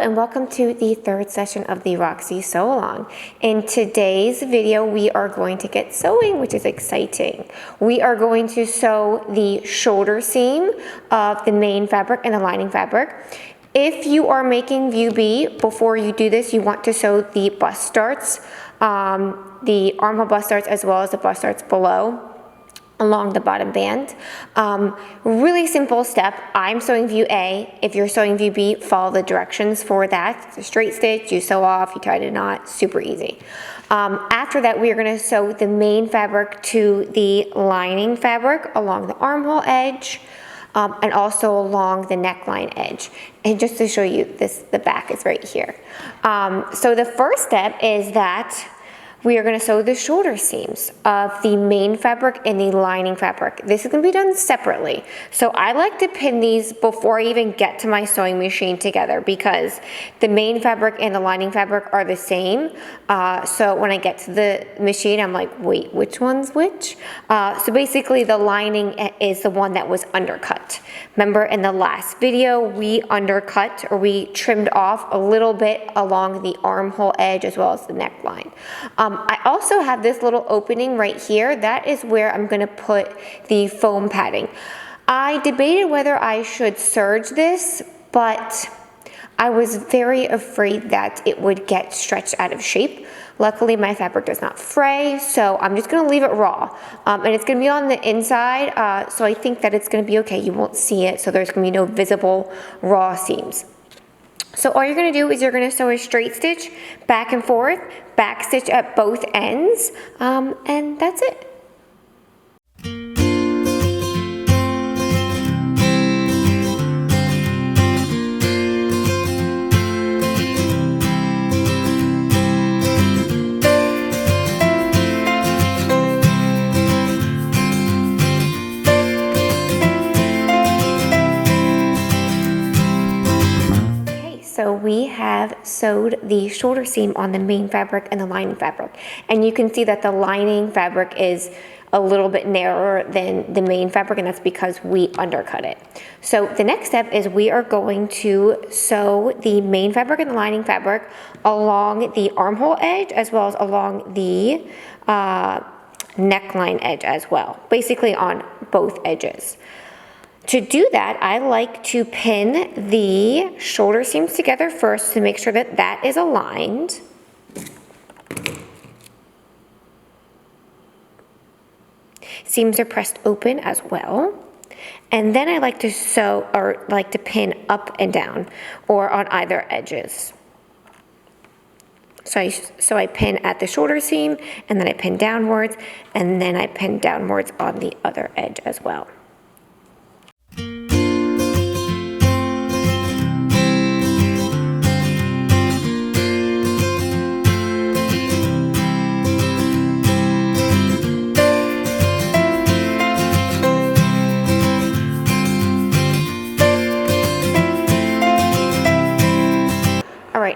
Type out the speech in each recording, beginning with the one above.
and welcome to the third session of the Roxie Sew Along. In today's video, we are going to get sewing, which is exciting. We are going to sew the shoulder seam of the main fabric and the lining fabric. If you are making view B, before you do this, you want to sew the bust darts, the armhole bust darts as well as the bust darts below, along the bottom band. Really simple step. I'm sewing view A. If you're sewing view B, follow the directions for that. It's a straight stitch, you sew off, you tie a knot, super easy. After that, we are gonna sew the main fabric to the lining fabric along the armhole edge, and also along the neckline edge. And just to show you this, the back is right here. So the first step is that we are going to sew the shoulder seams of the main fabric and the lining fabric. This is going to be done separately. So I like to pin these before I even get to my sewing machine together because the main fabric and the lining fabric are the same. So when I get to the machine, I'm like, wait, which one's which? So basically the lining is the one that was undercut. Remember in the last video, we undercut or we trimmed off a little bit along the armhole edge as well as the neckline. I also have this little opening right here. That is where I'm going to put the foam padding. I debated whether I should serge this, but I was very afraid that it would get stretched out of shape. Luckily, my fabric does not fray, so I'm just going to leave it raw. And it's going to be on the inside, so I think that it's going to be okay. You won't see it, so there's going to be no visible raw seams. So all you're going to do is you're going to sew a straight stitch back and forth, back stitch at both ends, and that's it. So we have sewed the shoulder seam on the main fabric and the lining fabric. And you can see that the lining fabric is a little bit narrower than the main fabric, and that's because we undercut it. So the next step is we are going to sew the main fabric and the lining fabric along the armhole edge as well as along the neckline edge as well, basically on both edges. To do that, I like to pin the shoulder seams together first to make sure that that is aligned. Seams are pressed open as well. And then I like to sew or like to pin up and down or on either edges. So I pin at the shoulder seam and then I pin downwards and then I pin downwards on the other edge as well.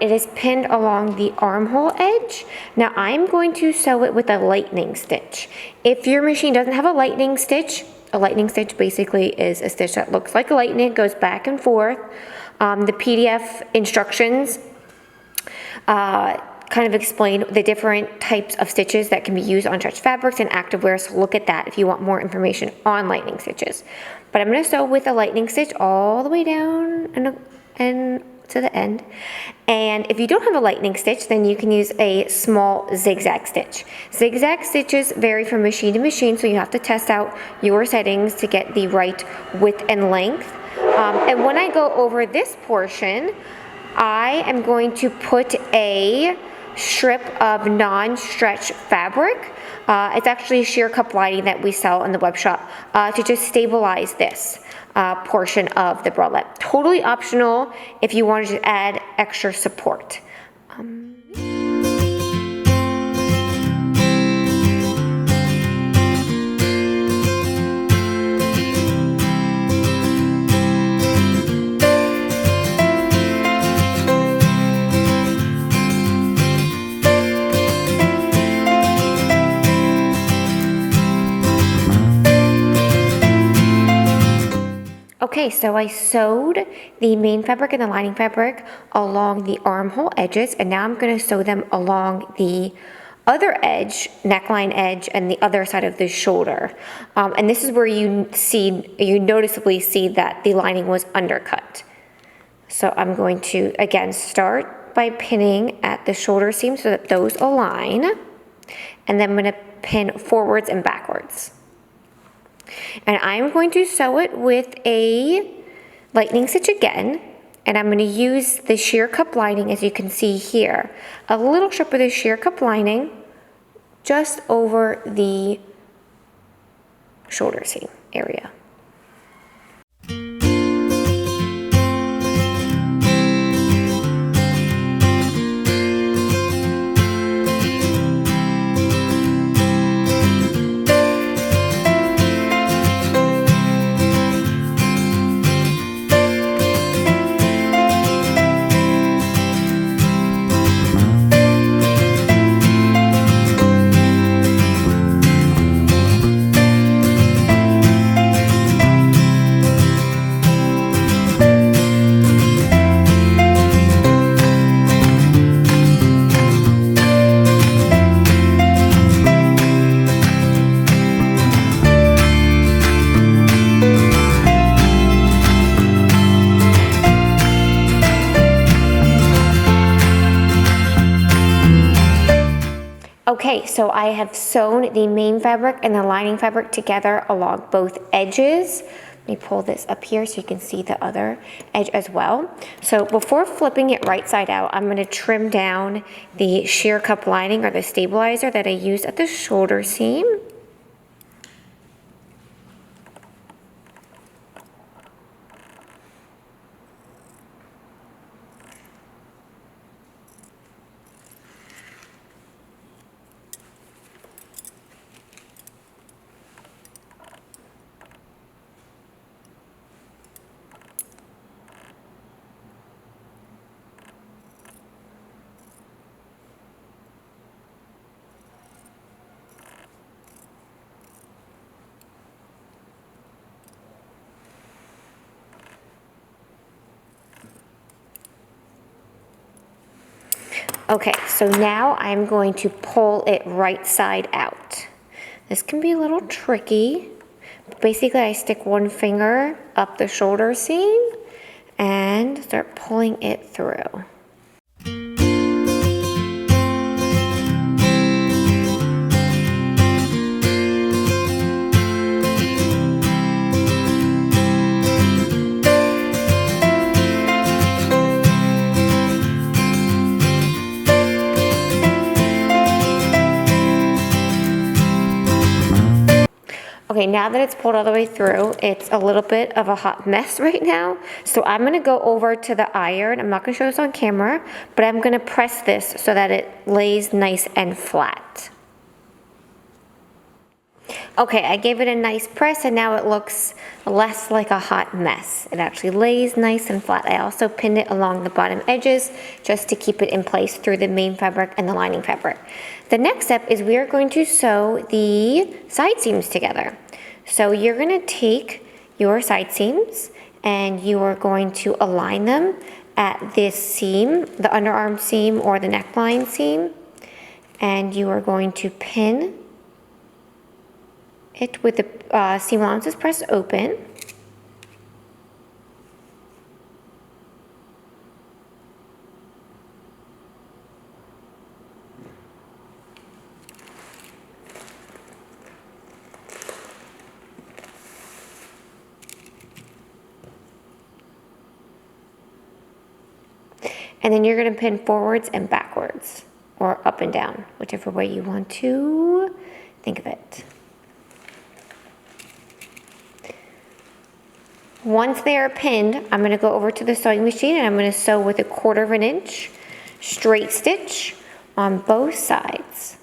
It is pinned along the armhole edge. Now I'm going to sew it with a lightning stitch. If your machine doesn't have a lightning stitch basically is a stitch that looks like a lightning, goes back and forth. The PDF instructions kind of explain the different types of stitches that can be used on stretch fabrics and activewear, so look at that if you want more information on lightning stitches. But I'm going to sew with a lightning stitch all the way down and to the end. And if you don't have a lightning stitch, then you can use a small zigzag stitch. Zigzag stitches vary from machine to machine, so you have to test out your settings to get the right width and length. And when I go over this portion, I am going to put a strip of non-stretch fabric. It's actually sheer cup lining that we sell in the web shop to just stabilize this portion of the bralette. Totally optional if you wanted to add extra support. Okay, so I sewed the main fabric and the lining fabric along the armhole edges, and now I'm going to sew them along the other edge, neckline edge, and the other side of the shoulder. And this is where you noticeably see that the lining was undercut. So I'm going to, again, start by pinning at the shoulder seam so that those align, and then I'm going to pin forwards and backwards. And I'm going to sew it with a lightning stitch again, and I'm going to use the sheer cup lining, as you can see here. A little strip of the sheer cup lining just over the shoulder seam area. Okay, so I have sewn the main fabric and the lining fabric together along both edges. Let me pull this up here so you can see the other edge as well. So before flipping it right side out, I'm going to trim down the sheer cup lining or the stabilizer that I used at the shoulder seam. Okay, so now I'm going to pull it right side out. This can be a little tricky. Basically, I stick one finger up the shoulder seam and start pulling it through. Okay, now that it's pulled all the way through, it's a little bit of a hot mess right now. So I'm gonna go over to the iron. I'm not gonna show this on camera, but I'm gonna press this so that it lays nice and flat. Okay, I gave it a nice press and now it looks less like a hot mess. It actually lays nice and flat. I also pinned it along the bottom edges just to keep it in place through the main fabric and the lining fabric. The next step is we are going to sew the side seams together. So you're gonna take your side seams and you are going to align them at this seam, the underarm seam or the neckline seam, and you are going to pin it with the seam allowances pressed open. And then you're going to pin forwards and backwards, or up and down, whichever way you want to think of it. Once they are pinned, I'm going to go over to the sewing machine and I'm going to sew with a 1/4 inch straight stitch on both sides.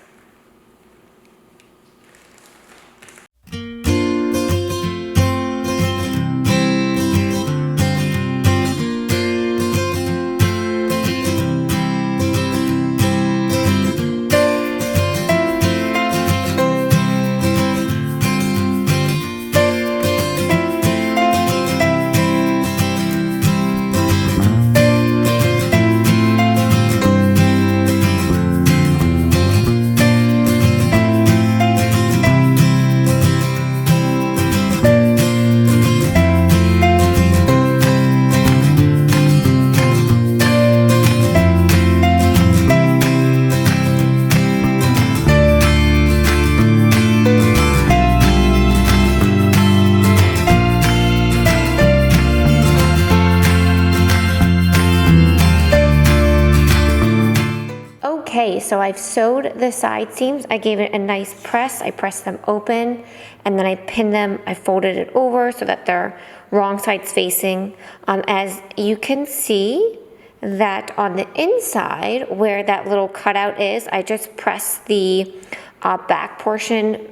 so I've sewed the side seams. I gave it a nice press. I pressed them open and then I pinned them. I folded it over so that they're wrong sides facing. As you can see that on the inside where that little cutout is, I just pressed the back portion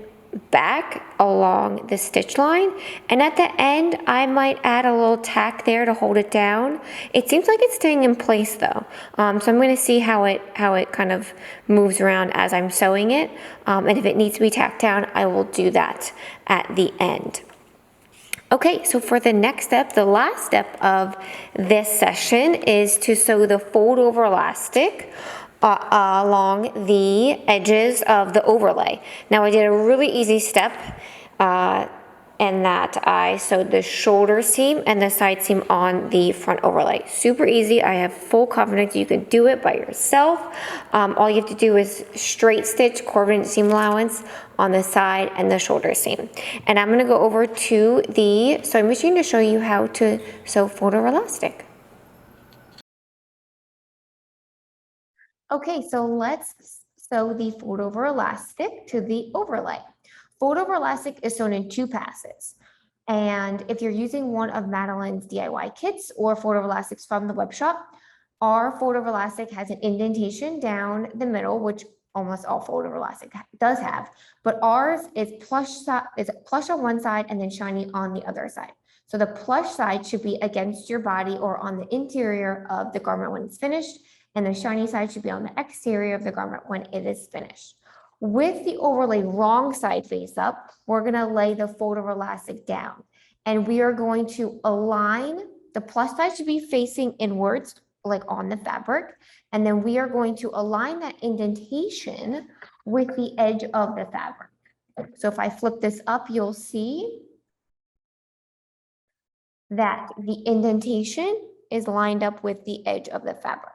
back along the stitch line, and at the end I might add a little tack there to hold it down. It seems like it's staying in place though, so I'm going to see how it kind of moves around as I'm sewing it, and if it needs to be tacked down, I will do that at the end. Okay, so for the next step, the last step of this session is to sew the fold over elastic along the edges of the overlay. Now I did a really easy step in that I sewed the shoulder seam and the side seam on the front overlay. Super easy. I have full confidence you can do it by yourself. All you have to do is straight stitch coordinate seam allowance on the side and the shoulder seam. And I'm going to go over to the sewing machine to show you how to sew fold over elastic. Okay, so let's sew the fold over elastic to the overlay. Fold over elastic is sewn in 2 passes. And if you're using one of Madalynne's DIY kits or fold over elastics from the web shop, our fold over elastic has an indentation down the middle, which almost all fold over elastic does have, but ours is plush on one side and then shiny on the other side. So the plush side should be against your body or on the interior of the garment when it's finished, and the shiny side should be on the exterior of the garment when it is finished. With the overlay wrong side face up, we're going to lay the fold over elastic down, and we are going to align, the plush side should be facing inwards like on the fabric, and then we are going to align that indentation with the edge of the fabric. So if I flip this up, you'll see that the indentation is lined up with the edge of the fabric.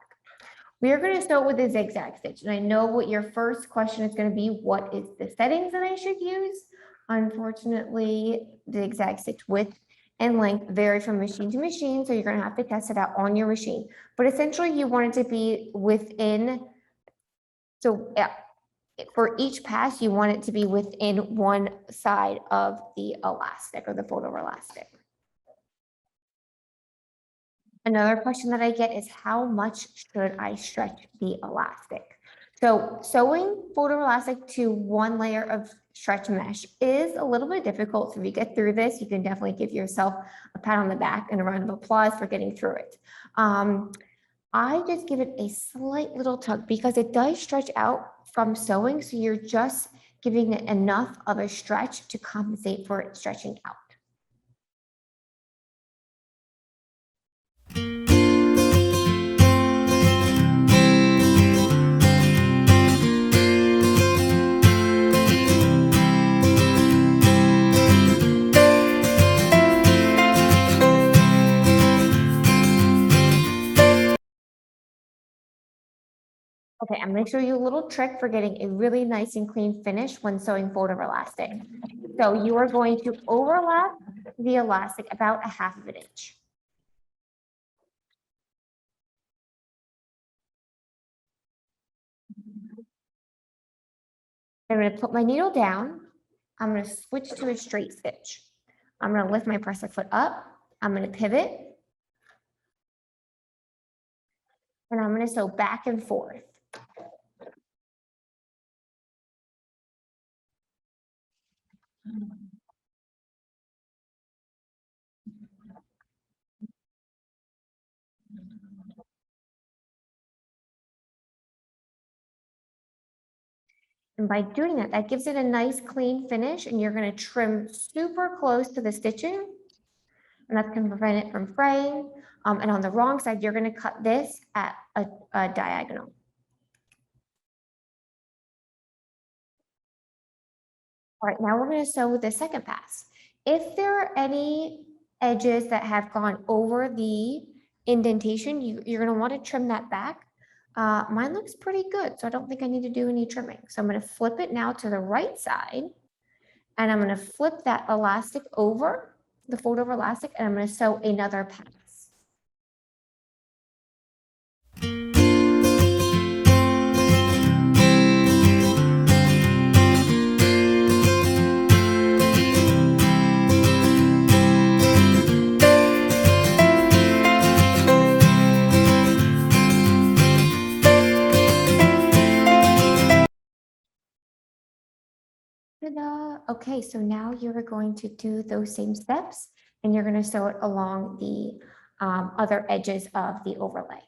We are going to start with a zigzag stitch, and I know what your first question is going to be, what is the settings that I should use? Unfortunately, the zigzag stitch width and length vary from machine to machine, so you're going to have to test it out on your machine. But essentially, you want it to be within, so yeah, for each pass, you want it to be within one side of the elastic or the fold over elastic. Another question that I get is how much should I stretch the elastic? So sewing fold over elastic to one layer of stretch mesh is a little bit difficult. So if you get through this, you can definitely give yourself a pat on the back and a round of applause for getting through it. I just give it a slight little tug because it does stretch out from sewing. So you're just giving it enough of a stretch to compensate for it stretching out. Okay, I'm going to show you a little trick for getting a really nice and clean finish when sewing fold over elastic. So you are going to overlap the elastic about a half of an inch. I'm going to put my needle down. I'm going to switch to a straight stitch. I'm going to lift my presser foot up. I'm going to pivot. And I'm going to sew back and forth. And by doing that, that gives it a nice clean finish, and you're going to trim super close to the stitching, and that's going to prevent it from fraying. And on the wrong side, you're going to cut this at a diagonal. All right, now we're going to sew the second pass. If there are any edges that have gone over the indentation, you're going to want to trim that back. Mine looks pretty good, so I don't think I need to do any trimming. So I'm going to flip it now to the right side, and I'm going to flip that elastic over, the fold over elastic, and I'm going to sew another pass. Okay, so now you're going to do those same steps and you're going to sew it along the other edges of the overlay.